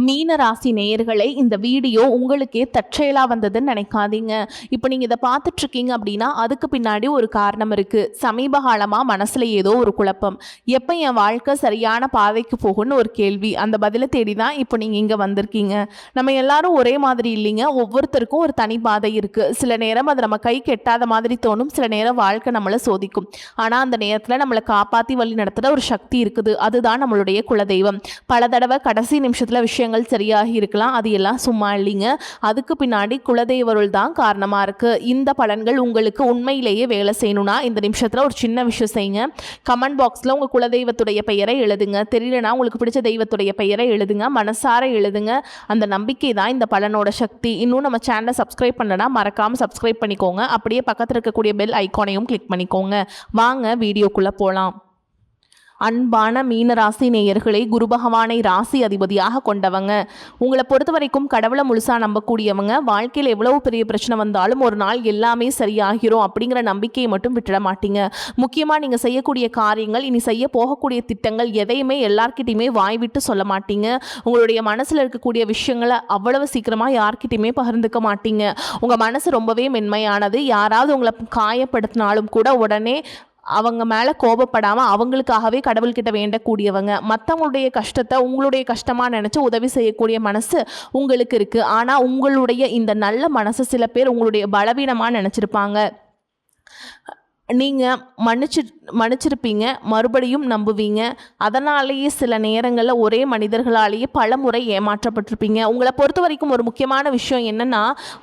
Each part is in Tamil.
மீன ராசி நேயர்களே, இந்த வீடியோ உங்களுக்கே தற்செயலாக வந்ததுன்னு நினைக்காதீங்க. இப்போ நீங்கள் இதை பார்த்துட்ருக்கீங்க அப்படின்னா அதுக்கு பின்னாடி ஒரு காரணம் இருக்குது. சமீப காலமாக மனசில் ஏதோ ஒரு குழப்பம். எப்போ என் வாழ்க்கை சரியான பாதைக்கு போகும்னு ஒரு கேள்வி. அந்த பதிலை தேடி தான் இப்போ நீங்கள் இங்கே வந்திருக்கீங்க. நம்ம எல்லாரும் ஒரே மாதிரி இல்லைங்க. ஒவ்வொருத்தருக்கும் ஒரு தனி பாதை இருக்குது. சில நேரம் அது நம்ம கை கெட்டாத மாதிரி தோணும். சில நேரம் வாழ்க்கை நம்மளை சோதிக்கும். ஆனால் அந்த நேரத்தில் நம்மளை காப்பாற்றி வழி நடத்துகிற ஒரு சக்தி இருக்குது. அதுதான் நம்மளுடைய குலதெய்வம். பல தடவை கடைசி நிமிஷத்தில் விஷயங்கள் சரியாகி இருக்கலாம். அது எல்லாம் சும்மா இல்லைங்க. அதுக்கு பின்னாடி குலதெய்வருள் தான் காரணமாக இருக்குது. இந்த பலன்கள் உங்களுக்கு உண்மையிலேயே வேலை செய்யணும்னா இந்த நிமிஷத்தில் ஒரு சின்ன விஷயம் செய்யுங்க. கமெண்ட் பாக்ஸில் உங்கள் குலதெய்வத்துடைய பெயரை எழுதுங்க. தெரியலனா உங்களுக்கு பிடிச்ச தெய்வத்துடைய பெயரை எழுதுங்க. மனசார எழுதுங்க. அந்த நம்பிக்கை தான் இந்த பலனோட சக்தி. இன்னும் நம்ம சேனலை சப்ஸ்கிரைப் பண்ணலனா மறக்காமல் சப்ஸ்கிரைப் பண்ணிக்கோங்க. அப்படியே பக்கத்தில் இருக்கக்கூடிய பெல் ஐக்கானையும் கிளிக் பண்ணிக்கோங்க. வாங்க வீடியோக்குள்ளே போகலாம். அன்பான மீனராசி நேயர்களை, குரு பகவானை ராசி அதிபதியாக கொண்டவங்க. உங்களை பொறுத்த வரைக்கும் கடவுளை முழுசாக நம்பக்கூடியவங்க. வாழ்க்கையில் எவ்வளவு பெரிய பிரச்சனை வந்தாலும் ஒரு நாள் எல்லாமே சரியாகிரும் அப்படிங்கிற நம்பிக்கையை மட்டும் விட்டுட மாட்டீங்க. முக்கியமாக நீங்கள் செய்யக்கூடிய காரியங்கள், இனி செய்ய போகக்கூடிய திட்டங்கள் எதையுமே எல்லார்கிட்டையுமே வாய் விட்டு சொல்ல மாட்டீங்க. உங்களுடைய மனசில் இருக்கக்கூடிய விஷயங்களை அவ்வளவு சீக்கிரமாக யார்கிட்டையுமே பகிர்ந்துக்க மாட்டீங்க. உங்கள் மனசு ரொம்பவே மென்மையானது. யாராவது உங்களை காயப்படுத்தினாலும் கூட உடனே அவங்க மேலே கோபப்படாமல் அவங்களுக்காகவே கடவுள்கிட்ட வேண்டக்கூடியவங்க. மற்றவங்களுடைய கஷ்டத்தை உங்களுடைய கஷ்டமாக நினச்சி உதவி செய்யக்கூடிய மனசு உங்களுக்கு இருக்குது. ஆனால் உங்களுடைய இந்த நல்ல மனசு சில பேர் உங்களுடைய பலவீனமாக நினச்சிருப்பாங்க. நீங்கள் மன்னிச்சிருப்பீங்க, மறுபடியும் நம்புவீங்க. அதனாலேயே சில நேரங்களில் ஒரே மனிதர்களாலேயே பல முறை ஏமாற்றப்பட்டிருப்பீங்க. உங்களை பொறுத்த வரைக்கும் ஒரு முக்கியமான விஷயம் என்னென்னா,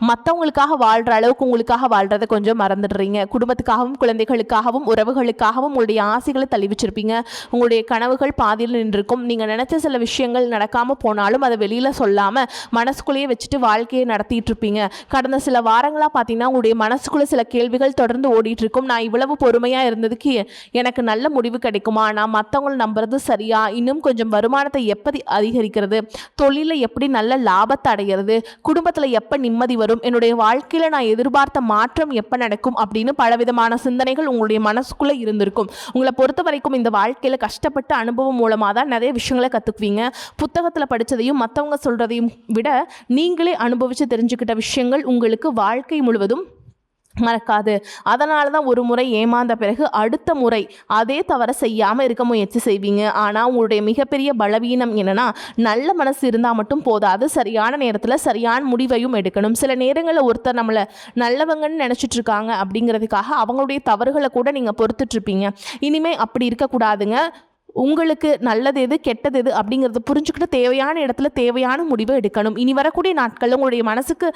மற்றவங்களுக்காக வாழ்கிற அளவுக்கு உங்களுக்காக வாழ்கிறத கொஞ்சம் மறந்துடுறீங்க. குடும்பத்துக்காகவும் குழந்தைகளுக்காகவும் உறவுகளுக்காகவும் உங்களுடைய ஆசைகளை தள்ளி வச்சிருப்பீங்க. உங்களுடைய கனவுகள் பாதியில் நின்றுருக்கும். நீங்கள் நினச்ச சில விஷயங்கள் நடக்காமல் போனாலும் அதை வெளியில் சொல்லாமல் மனசுக்குள்ளேயே வச்சுட்டு வாழ்க்கையை நடத்திட்டு இருப்பீங்க. கடந்த சில வாரங்களாக பார்த்தீங்கன்னா உங்களுடைய மனசுக்குள்ளே சில கேள்விகள் தொடர்ந்து ஓடிட்டு இருக்கும். நான் இவ்வளவு பொறுமையாக இருந்ததுக்கு எனக்கு நல்ல முடிவு கிடைக்குமா? நான் மற்றவங்களை நம்புறது சரியா? இன்னும் கொஞ்சம் வருமானத்தை எப்படி அதிகரிக்கிறது? தொழிலை எப்படி நல்ல லாபத்தை அடைகிறது? குடும்பத்தில் எப்போ நிம்மதி வரும்? என்னுடைய வாழ்க்கையில் நான் எதிர்பார்த்த மாற்றம் எப்போ நடக்கும்? அப்படின்னு பலவிதமான சிந்தனைகள் உங்களுடைய மனசுக்குள்ளே இருந்திருக்கும். உங்களை பொறுத்த வரைக்கும் இந்த வாழ்க்கையில் கஷ்டப்பட்ட அனுபவம் மூலமாக தான் நிறைய விஷயங்களை கற்றுக்குவீங்க. புத்தகத்தில் படித்ததையும் மற்றவங்க சொல்கிறதையும் விட நீங்களே அனுபவித்து தெரிஞ்சுக்கிட்ட விஷயங்கள் உங்களுக்கு வாழ்க்கை முழுவதும் மறக்காது. அதனால தான் ஒரு முறை ஏமாந்த பிறகு அடுத்த முறை அதே தவற செய்யாமல் இருக்க முயற்சி செய்வீங்க. ஆனால் உங்களுடைய மிகப்பெரிய பலவீனம் என்னென்னா, நல்ல மனசு இருந்தால் மட்டும் போதாது, சரியான நேரத்தில் சரியான முடிவையும் எடுக்கணும். சில நேரங்களில் ஒருத்தர் நம்மளை நல்லவங்கன்னு நினச்சிட்டு இருக்காங்க அப்படிங்கிறதுக்காக அவங்களுடைய தவறுகளை கூட நீங்கள் பொறுத்துட்ருப்பீங்க. இனிமேல் அப்படி இருக்கக்கூடாதுங்க. உங்களுக்கு நல்லது எது கெட்டது எது அப்படிங்கிறத புரிஞ்சுக்கிட்டு தேவையான இடத்துல தேவையான முடிவை எடுக்கணும். இனி வரக்கூடிய நாட்களில் உங்களுடைய மனசுக்கு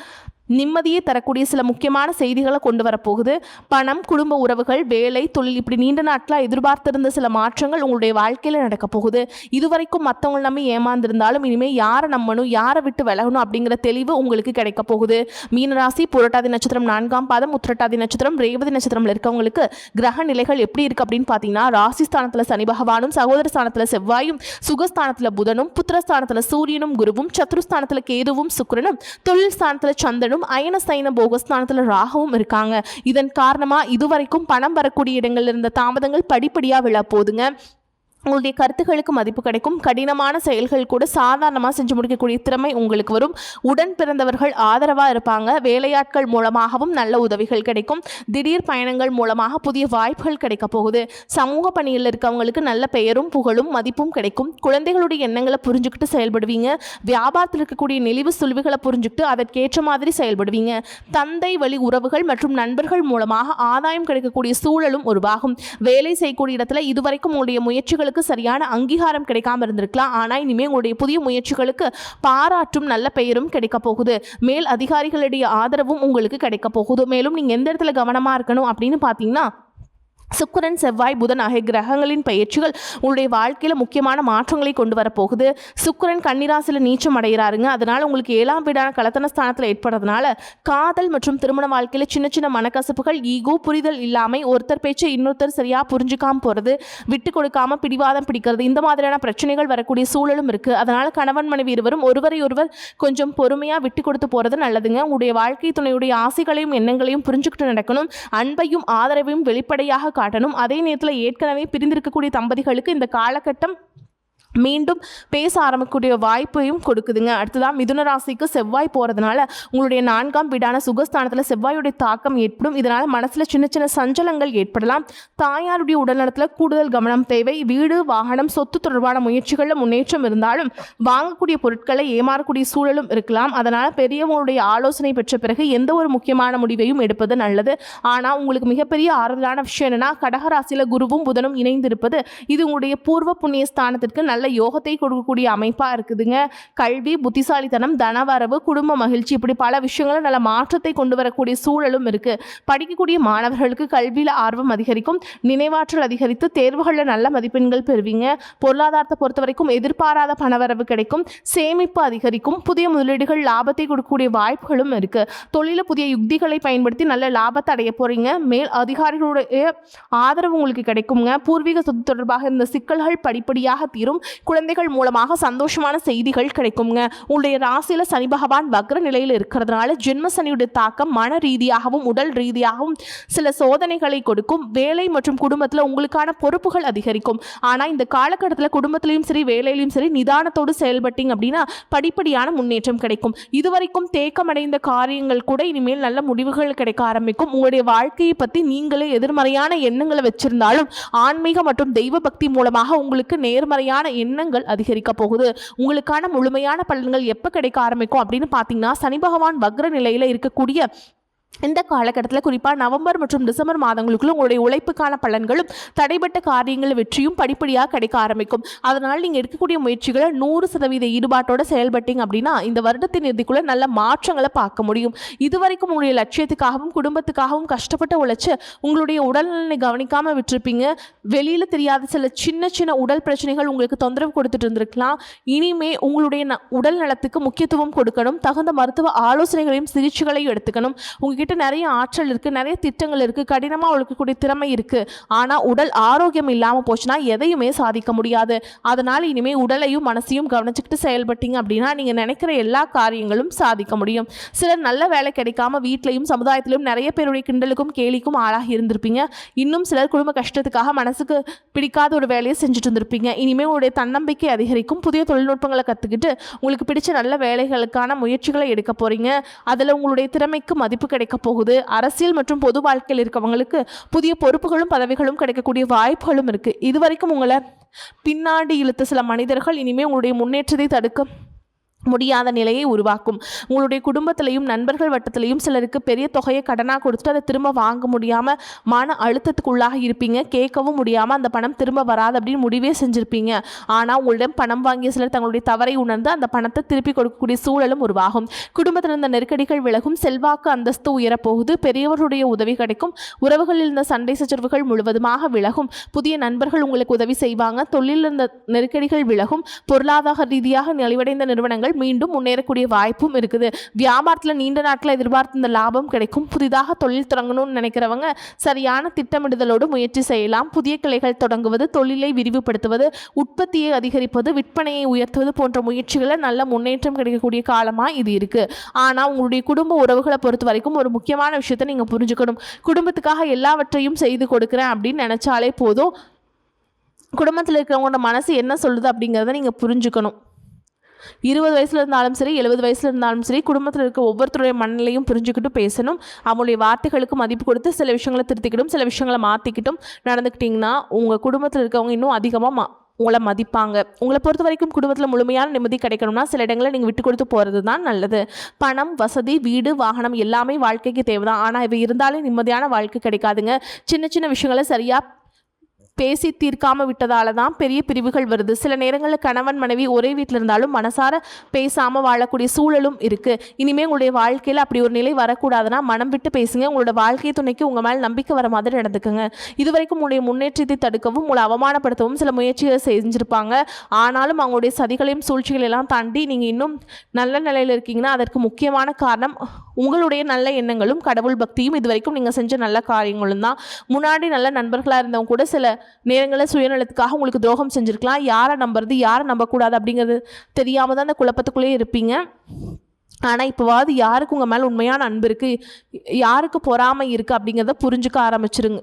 நிம்மதியை தரக்கூடிய சில முக்கியமான செய்திகளை கொண்டு வரப்போகுது. பணம், குடும்ப உறவுகள், வேலை, தொழில், இப்படி நீண்ட நாட்களாக எதிர்பார்த்திருந்த சில மாற்றங்கள் உங்களுடைய வாழ்க்கையில் நடக்க போகுது. இதுவரைக்கும் மற்றவங்க நம்பி ஏமாந்திருந்தாலும் இனிமேல் யாரை நம்பணும், யாரை விட்டு விலகணும் அப்படிங்கிற தெளிவு உங்களுக்கு கிடைக்க போகுது. மீனராசி புரட்டாதி நட்சத்திரம் 4ஆம் பாதம், உத்திரட்டாதி நட்சத்திரம், ரேவதி நட்சத்திரம்ல இருக்கவங்களுக்கு கிரக நிலைகள் எப்படி இருக்கு அப்படின்னு பார்த்தீங்கன்னா, ராசிஸ்தானத்தில் சனி பகவானும், சகோதர ஸ்தானத்தில் செவ்வாயும், சுகஸ்தானத்தில் புதனும், புத்திரஸ்தானத்தில் சூரியனும் குருவும், சத்ருஸ்தானத்தில் கேதுவும் சுக்கிரனும், தொழில் ஸ்தானத்தில் சந்திரனும், அயன சைன போகஸ்தானத்துல ராகவும் இருக்காங்க. இதன் காரணமா இதுவரைக்கும் பணம் வரக்கூடிய இடங்கள்ல இருந்த தாமதங்கள் படிப்படியா விழ போதுங்க. உங்களுடைய கருத்துக்களுக்கு மதிப்பு கிடைக்கும். கடினமான செயல்கள் கூட சாதாரணமாக செஞ்சு முடிக்கக்கூடிய திறமை உங்களுக்கு வரும். உடன் பிறந்தவர்கள் ஆதரவாக இருப்பாங்க. வேலையாட்கள் மூலமாகவும் நல்ல உதவிகள் கிடைக்கும். திடீர் பயணங்கள் மூலமாக புதிய வாய்ப்புகள் கிடைக்க போகுது. சமூக பணியில் இருக்கவங்களுக்கு நல்ல பெயரும் புகழும் மதிப்பும் கிடைக்கும். குழந்தைகளுடைய எண்ணங்களை புரிஞ்சுக்கிட்டு செயல்படுவீங்க. வியாபாரத்தில் இருக்கக்கூடிய நெளிவு சுழிவுகளை புரிஞ்சுக்கிட்டு அதற்கேற்ற மாதிரி செயல்படுவீங்க. தந்தை வழி உறவுகள் மற்றும் நண்பர்கள் மூலமாக ஆதாயம் கிடைக்கக்கூடிய சூழலும் உருவாகும். வேலை செய்யக்கூடிய இடத்துல இதுவரைக்கும் உங்களுடைய முயற்சிகளுக்கு சரியான அங்கீகாரம் கிடைக்காம இருந்திருக்கலாம். ஆனால் இனிமேல் உங்களுடைய புதிய முயற்சிகளுக்கு பாராட்டும் நல்ல பெயரும் கிடைக்க போகுது. மேல் அதிகாரிகளுடைய ஆதரவும் உங்களுக்கு கிடைக்க போகுது. மேலும் நீங்கள் எந்த இடத்துல கவனமாக இருக்கணும் அப்படின்னு பார்த்தீங்கன்னா, சுக்கிரன், செவ்வாய், புதன் ஆகிய கிரகங்களின் பயிற்சிகள் உங்களுடைய வாழ்க்கையில் முக்கியமான மாற்றங்களை கொண்டு வரப்போகுது. சுக்கிரன் கன்னிராசியில் நீச்சம் அடைகிறாருங்க. அதனால் உங்களுக்கு 7ஆம் வீடான கலத்தன ஸ்தானத்தில் ஏற்படுறதுனால காதல் மற்றும் திருமண வாழ்க்கையில் சின்ன சின்ன மனக்கசப்புகள், ஈகோ, புரிதல் இல்லாமல் ஒருத்தர் பேச்சை இன்னொருத்தர் சரியாக புரிஞ்சுக்காமல் போகிறது, விட்டு கொடுக்காமல் பிடிவாதம் பிடிக்கிறது, இந்த மாதிரியான பிரச்சனைகள் வரக்கூடிய சூழலும் இருக்குது. அதனால் கணவன் மனைவி இருவரும் ஒருவரை ஒருவர் கொஞ்சம் பொறுமையாக விட்டு கொடுத்து போகிறது நல்லதுங்க. உங்களுடைய வாழ்க்கை துணையுடைய ஆசைகளையும் எண்ணங்களையும் புரிஞ்சுக்கிட்டு நடக்கணும். அன்பையும் ஆதரவையும் வெளிப்படையாக காட்டணும். அதே நேரத்தில் ஏற்கனவே பிரிந்திருக்கக்கூடிய தம்பதிகளுக்கு இந்த காலகட்டம் மீண்டும் பேச ஆரம்பிக்கக்கூடிய வாய்ப்பையும் கொடுக்குதுங்க. அடுத்ததான் மிதுன ராசிக்கு செவ்வாய் போகிறதுனால உங்களுடைய 4ஆம் வீடான சுகஸ்தானத்தில் செவ்வாயுடைய தாக்கம் ஏற்படும். இதனால் மனசில் சின்ன சின்ன சஞ்சலங்கள் ஏற்படலாம். தாயாருடைய உடல்நலத்தில் கூடுதல் கவனம் தேவை. வீடு, வாகனம், சொத்து தொடர்பான முயற்சிகளில் முன்னேற்றம் இருந்தாலும் வாங்கக்கூடிய பொருட்களை ஏமாறக்கூடிய சூழலும் இருக்கலாம். அதனால் பெரியவங்களுடைய ஆலோசனை பெற்ற பிறகு எந்த ஒரு முக்கியமான முடிவையும் எடுப்பது நல்லது. ஆனால் உங்களுக்கு மிகப்பெரிய ஆறுதலான விஷயம் என்னென்னா, கடகராசியில் குருவும் புதனும் இணைந்திருப்பது. இது உங்களுடைய பூர்வ புண்ணிய ஸ்தானத்திற்கு நல்ல யோகத்தை கொடுக்கக்கூடிய அமைப்பாக இருக்குதுங்க. கல்வி, புத்திசாலித்தனம், தனவரவு, குடும்ப மகிழ்ச்சி, இப்படி பல விஷயங்களும் நல்ல மாற்றத்தை கொண்டு வரக்கூடிய சூழலும் இருக்கு. படிக்கக்கூடிய மாணவர்களுக்கு கல்வியில் ஆர்வம் அதிகரிக்கும். நினைவாற்றல் அதிகரித்து தேர்வுகளில் நல்ல மதிப்பெண்கள் பெறுவீங்க. பொருளாதாரத்தை பொறுத்த வரைக்கும் எதிர்பாராத பணவரவு கிடைக்கும். சேமிப்பு அதிகரிக்கும். புதிய முதலீடுகள் லாபத்தை கொடுக்கக்கூடிய வாய்ப்புகளும் இருக்கு. தொழில புதிய யுக்திகளை பயன்படுத்தி நல்ல லாபத்தை அடைய போறீங்க. மேல் அதிகாரிகளுடைய ஆதரவு உங்களுக்கு கிடைக்குங்க. பூர்வீக சொத்து தொடர்பாக இருந்த சிக்கல்கள் படிப்படியாக தீரும். குழந்தைகள் மூலமாக சந்தோஷமான செய்திகள் கிடைக்குங்க. உங்களுடைய ராசியில சனி பகவான் வக்ர நிலையில் இருக்கிறதுனால ஜென்ம சனியுடைய தாக்கம் மன ரீதியாகவும் உடல் ரீதியாகவும் சில சோதனைகளை கொடுக்கும். வேலை மற்றும் குடும்பத்தில் உங்களுக்கான பொறுப்புகள் அதிகரிக்கும். ஆனால் இந்த காலகட்டத்தில் குடும்பத்திலையும் சரி வேலையிலையும் சரி நிதானத்தோடு செயல்பட்டீங்க அப்படின்னா படிப்படியான முன்னேற்றம் கிடைக்கும். இதுவரைக்கும் தேக்கமடைந்த காரியங்கள் கூட இனிமேல் நல்ல முடிவுகள் கிடைக்க ஆரம்பிக்கும். உங்களுடைய வாழ்க்கையை பற்றி நீங்களே எதிர்மறையான எண்ணங்களை வச்சிருந்தாலும் ஆன்மீக மற்றும் தெய்வ பக்தி மூலமாக உங்களுக்கு நேர்மறையான எண்ணங்கள் அதிகரிக்க போகுது. உங்களுக்கான முழுமையான பலன்கள் எப்போ கிடைக்க ஆரம்பிக்கும் அப்படின்னு பார்த்தீங்கன்னா, சனி பகவான் வக்ர நிலையில் இருக்கக்கூடிய இந்த காலகட்டத்தில் குறிப்பாக நவம்பர் மற்றும் டிசம்பர் மாதங்களுக்குள்ள உங்களுடைய உழைப்புக்கான பலன்களும் தடைப்பட்ட காரியங்கள் வெற்றியும் படிப்படியாக கிடைக்க ஆரம்பிக்கும். அதனால் நீங்கள் எடுக்கக்கூடிய முயற்சிகளை 100% ஈடுபாட்டோடு செயல்பட்டீங்க அப்படின்னா இந்த வருடத்தின் இறுதிக்குள்ள நல்ல மாற்றங்களை பார்க்க முடியும். இதுவரைக்கும் உங்களுடைய லட்சியத்துக்காகவும் குடும்பத்துக்காகவும் கஷ்டப்பட்டு உழைச்சு உங்களுடைய உடல்நலனை கவனிக்காமல் விட்டுருப்பீங்க. வெளியில் தெரியாத சில சின்ன சின்ன உடல் பிரச்சனைகள் உங்களுக்கு தொந்தரவு கொடுத்துட்டு இருந்திருக்கலாம். இனிமே உங்களுடைய உடல் நலத்துக்கு முக்கியத்துவம் கொடுக்கணும். தகுந்த மருத்துவ ஆலோசனைகளையும் சிகிச்சைகளையும் எடுத்துக்கணும். உங்ககிட்ட நிறைய ஆற்றல் இருக்குது, நிறைய திட்டங்கள் இருக்குது, கடினமாக உழைக்கக்கூடிய திறமை இருக்குது. ஆனால் உடல் ஆரோக்கியம் இல்லாமல் போச்சுன்னா எதையுமே சாதிக்க முடியாது. அதனால் இனிமேல் உடலையும் மனசையும் கவனிச்சுக்கிட்டு செயல்பட்டீங்க அப்படின்னா நீங்கள் நினைக்கிற எல்லா காரியங்களும் சாதிக்க முடியும். சிலர் நல்ல வேலை கிடைக்காம வீட்டிலையும் சமுதாயத்திலும் நிறைய பேருடைய கிண்டலுக்கும் கேலிக்கும் ஆளாகி இருந்திருப்பீங்க. இன்னும் சிலர் குடும்ப கஷ்டத்துக்காக மனசுக்கு பிடிக்காத ஒரு வேலையை செஞ்சுட்டு இருந்திருப்பீங்க. இனிமேல் உங்களுடைய தன்னம்பிக்கை அதிகரிக்கும். புதிய தொழில்நுட்பங்களை கற்றுக்கிட்டு உங்களுக்கு பிடிச்ச நல்ல வேலைகளுக்கான முயற்சிகளை எடுக்க போகிறீங்க. அதில் உங்களுடைய திறமைக்கு மதிப்பு கிடைக்க போகுது. அரசியல் மற்றும் பொது வாழ்க்கையில் இருக்கவங்களுக்கு புதிய பொறுப்புகளும் பதவிகளும் கிடைக்கக்கூடிய வாய்ப்புகளும் இருக்கு. இதுவரைக்கும் உங்களை பின்னாடி இழுத்த சில மனிதர்கள் இனிமேல் உங்களுடைய முன்னேற்றத்தை தடுக்க முடியாத நிலையை உருவாக்கும். உங்களுடைய குடும்பத்திலையும் நண்பர்கள் வட்டத்திலையும் சிலருக்கு பெரிய தொகையை கடனாக கொடுத்துட்டு அதை திரும்ப வாங்க முடியாமல் மன அழுத்தத்துக்குள்ளாக இருப்பீங்க. கேட்கவும் முடியாமல் அந்த பணம் திரும்ப வராது அப்படின்னு முடிவே செஞ்சுருப்பீங்க. ஆனால் உங்களிடம் பணம் வாங்கிய சிலர் தங்களுடைய தவறை உணர்ந்து அந்த பணத்தை திருப்பி கொடுக்கக்கூடிய சூழலும் உருவாகும். குடும்பத்தில் இருந்த நெருக்கடிகள் விலகும். செல்வாக்கு அந்தஸ்து உயரப்போகுது. பெரியவர்களுடைய உதவி கிடைக்கும். உறவுகளில் இருந்த சண்டை சச்சரவுகள் முழுவதுமாக விலகும். புதிய நண்பர்கள் உங்களுக்கு உதவி செய்வாங்க. தொழிலில் இருந்த நெருக்கடிகள் விலகும். பொருளாதார ரீதியாக நலிவடைந்த நிறுவனங்கள் மீண்டும் முன்னேறக்கூடிய வாய்ப்பும் இருக்குது. வியாபாரத்தில் நீண்ட நாட்கள் எதிர்பார்த்த இந்த லாபம் கிடைக்கும். புதிதாக தொழில் தொடங்கணும்னு நினைக்கிறவங்க சரியான திட்டமிடுதலோடு முயற்சி செய்யலாம். புதிய கிளைகள் தொடங்குவது, தொழிலை விரிவுபடுத்துவது, உற்பத்தியை அதிகரிப்பது, விற்பனையை உயர்த்துவது போன்ற முயற்சிகளில் நல்ல முன்னேற்றம் கிடைக்கக்கூடிய காலமாக இது இருக்கு. ஆனால் உங்களுடைய குடும்ப உறவுகளை பொறுத்த வரைக்கும் ஒரு முக்கியமான விஷயத்தை நீங்கள் புரிஞ்சுக்கணும். குடும்பத்துக்காக எல்லாவற்றையும் செய்து கொடுக்குறேன் அப்படின்னு நினைச்சாலே போதும். குடும்பத்தில் இருக்கிறவங்களோட மனசு என்ன சொல்லுது அப்படிங்கிறத நீங்கள் புரிஞ்சுக்கணும். 20 வயசுல இருந்தாலும் சரி 70 வயசுல இருந்தாலும் சரி குடும்பத்தில் இருக்க ஒவ்வொருத்தருடைய மனநிலையும் புரிஞ்சுக்கிட்டு பேசணும். அவங்களுடைய வார்த்தைகளுக்கு மதிப்பு கொடுத்து சில விஷயங்களை திருத்திக்கிட்டும் சில விஷயங்களை மாற்றிக்கிட்டும் நடந்துக்கிட்டிங்கன்னா உங்கள் குடும்பத்தில் இருக்கவங்க இன்னும் அதிகமாக உங்களை மதிப்பாங்க. உங்களை பொறுத்த வரைக்கும் குடும்பத்தில் முழுமையான நிம்மதி கிடைக்கணும்னா சில இடங்களை நீங்கள் விட்டு கொடுத்து போகிறது தான் நல்லது. பணம், வசதி, வீடு, வாகனம் எல்லாமே வாழ்க்கைக்கு தேவைதான். ஆனால் இவை இருந்தாலே நிம்மதியான வாழ்க்கை கிடைக்காதுங்க. சின்ன சின்ன விஷயங்களை சரியாக பேசி தீர்க்காமல் விட்டதால தான் பெரிய பிரிவுகள் வருது. சில நேரங்களில் கணவன் மனைவி ஒரே வீட்டில் இருந்தாலும் மனசார பேசாமல் வாழக்கூடிய சூழலும் இருக்குது. இனிமேல் உங்களுடைய வாழ்க்கையில் அப்படி ஒரு நிலை வரக்கூடாதுன்னா மனம் விட்டு பேசுங்க. உங்களோட வாழ்க்கை துணைக்கு உங்கள் மேலே நம்பிக்கை வர மாதிரி நடந்துக்குங்க. இதுவரைக்கும் உங்களுடைய முன்னேற்றத்தை தடுக்கவும் உங்களை அவமானப்படுத்தவும் சில முயற்சிகளை செஞ்சுருப்பாங்க. ஆனாலும் அவங்களுடைய சதிகளையும் சூழ்ச்சிகளெல்லாம் தாண்டி நீங்கள் இன்னும் நல்ல நிலையில் இருக்கீங்கன்னா அதற்கு முக்கியமான காரணம் உங்களுடைய நல்ல எண்ணங்களும் கடவுள் பக்தியும் இதுவரைக்கும் நீங்கள் செஞ்ச நல்ல காரியங்களும் தான். முன்னாடி நல்ல நண்பர்களாக இருந்தவங்க கூட சில நேரங்களில் சுயநலத்துக்காக உங்களுக்கு துரோகம் செஞ்சுருக்கலாம். யாரை நம்புறது யாரை நம்பக்கூடாது அப்படிங்கிறது தெரியாமல் தான் அந்த குழப்பத்துக்குள்ளேயே இருப்பீங்க. ஆனால் இப்போவாது யாருக்கு உங்கள் மேலே உண்மையான அன்பு இருக்குது, யாருக்கு பொறாமை இருக்குது அப்படிங்கிறத புரிஞ்சுக்க ஆரம்பிச்சிருங்க.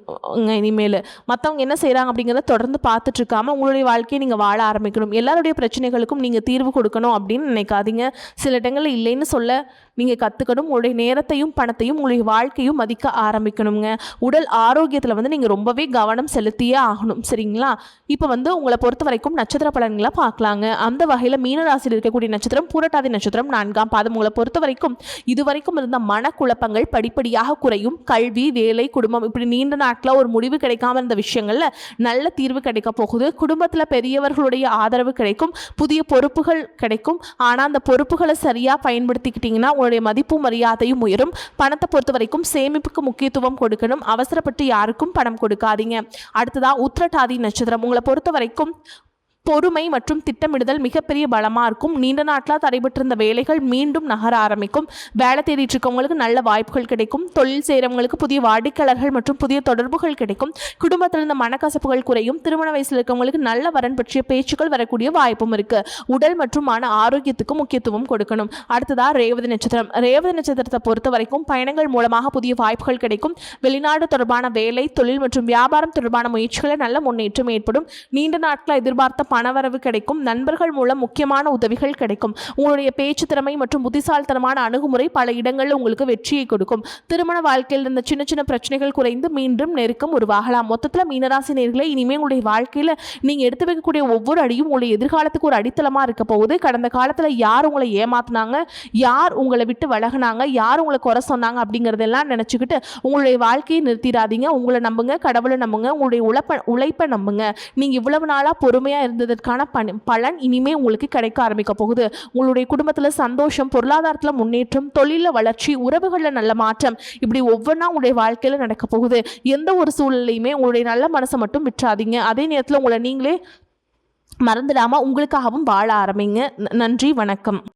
இனிமேல் மற்றவங்க என்ன செய்கிறாங்க அப்படிங்கிறத தொடர்ந்து பார்த்துட்ருக்காம உங்களுடைய வாழ்க்கையை நீங்கள் வாழ ஆரம்பிக்கணும். எல்லாருடைய பிரச்சனைகளுக்கும் நீங்கள் தீர்வு கொடுக்கணும் அப்படின்னு நினைக்காதீங்க. சில இடங்களில் இல்லைன்னு சொல்ல நீங்கள் கற்றுக்கணும். உங்களுடைய நேரத்தையும் பணத்தையும் உங்களுடைய வாழ்க்கையும் மதிக்க ஆரம்பிக்கணுங்க. உடல் ஆரோக்கியத்தில் வந்து நீங்கள் ரொம்பவே கவனம் செலுத்தியே ஆகணும். சரிங்களா? இப்போ வந்து உங்களை பொறுத்த வரைக்கும் நட்சத்திர பலன்களை பார்க்கலாங்க. அந்த வகையில் மீனராசியில் இருக்கக்கூடிய நட்சத்திரம் பூரட்டாதி நட்சத்திரம் 4ஆம் பாதம். உங்களை பொறுத்த வரைக்கும் இதுவரைக்கும் இருந்த மனக்குழப்பங்கள் படிப்படியாக குறையும். கல்வி, வேலை, குடும்பம் இப்படி நீண்ட நாட்களில் ஒரு முடிவு கிடைக்காம இருந்த விஷயங்கள்ல நல்ல தீர்வு கிடைக்க போகுது. குடும்பத்தில் பெரியவர்களுடைய ஆதரவு கிடைக்கும். புதிய பொறுப்புகள் கிடைக்கும். ஆனால் அந்த பொறுப்புகளை சரியாக பயன்படுத்திக்கிட்டிங்கன்னா உங்களுடைய மதிப்பும் மரியாதையும் உயரும். பணத்தை பொறுத்த வரைக்கும் சேமிப்புக்கு முக்கியத்துவம் கொடுக்கணும். அவசரப்பட்டு யாருக்கும் பணம் கொடுக்காதீங்க. அடுத்ததா உத்திரட்டாதி நட்சத்திரம். உங்களை பொறுத்த வரைக்கும் பொறுமை மற்றும் திட்டமிடுதல் மிகப்பெரிய பலமாக இருக்கும். நீண்ட நாட்களாக தடைபட்டிருந்த வேலைகள் மீண்டும் நகர ஆரம்பிக்கும். வேலை தேடிட்டு இருக்கவங்களுக்கு நல்ல வாய்ப்புகள் கிடைக்கும். தொழில் செய்கிறவங்களுக்கு புதிய வாடிக்கையாளர்கள் மற்றும் புதிய தொடர்புகள் கிடைக்கும். குடும்பத்தில் இருந்த மனக்கசப்புகள் குறையும். திருமண வயசில் இருக்கவங்களுக்கு நல்ல வரன் பற்றிய பேச்சுக்கள் வரக்கூடிய வாய்ப்பும் இருக்கு. உடல் மற்றும் மன ஆரோக்கியத்துக்கு முக்கியத்துவம் கொடுக்கணும். அடுத்ததா ரேவதி நட்சத்திரம். ரேவதி நட்சத்திரத்தை பொறுத்த வரைக்கும் பயணங்கள் மூலமாக புதிய வாய்ப்புகள் கிடைக்கும். வெளிநாடு தொடர்பான வேலை, தொழில் மற்றும் வியாபாரம் தொடர்பான முயற்சிகளில் நல்ல முன்னேற்றம் ஏற்படும். நீண்ட நாட்களாக எதிர்பார்த்த பணவரவு கிடைக்கும். நண்பர்கள் மூலம் முக்கியமான உதவிகள் கிடைக்கும். உங்களுடைய பேச்சு திறமை மற்றும் புத்திசாலித்தனமான அணுகுமுறை பல இடங்களில் உங்களுக்கு வெற்றியை கொடுக்கும். திருமண வாழ்க்கையில் இருந்த சின்ன சின்ன பிரச்சனைகள் குறைந்து மீண்டும் நெருக்கம் உருவாகலாம். மொத்தத்தில் மீனராசி நேயர்களே, இனிமேல் உங்களுடைய வாழ்க்கையில் நீங்கள் எடுத்து வைக்கக்கூடிய ஒவ்வொரு அடியும் உங்களுடைய எதிர்காலத்துக்கு ஒரு அடித்தளமாக இருக்க போகுது. கடந்த காலத்தில் யார் உங்களை ஏமாத்தினாங்க, யார் உங்களை விட்டு விலகினாங்க, யார் உங்களை குறை சொன்னாங்க அப்படிங்கிறதெல்லாம் நினச்சிக்கிட்டு உங்களுடைய வாழ்க்கையை நிறுத்திடாதீங்க. உங்களை நம்புங்க, கடவுளை நம்புங்க, உங்களுடைய உழைப்பை நம்புங்க. நீங்கள் இவ்வளவு நாளாக பொறுமையாக இருந்ததற்கான பலன் இனிமே உங்களுக்கு கிடைக்க ஆரம்பிக்க போகுது. உங்களுடைய குடும்பத்தில் சந்தோஷம், பொருளாதாரத்தில் முன்னேற்றம், தொழிலில் வளர்ச்சி, உறவுகளில் நல்ல மாற்றம், இப்படி ஒவ்வொன்றா உங்களுடைய வாழ்க்கையில் நடக்க போகுது. எந்த ஒரு சூழ்நிலையுமே உங்களுடைய நல்ல மனசை மட்டும் விட்டுறாதீங்க. அதே நேரத்தில் உங்களை நீங்களே மறந்துடாமல் உங்களுக்காகவும் வாழ ஆரம்பிங்க. நன்றி, வணக்கம்.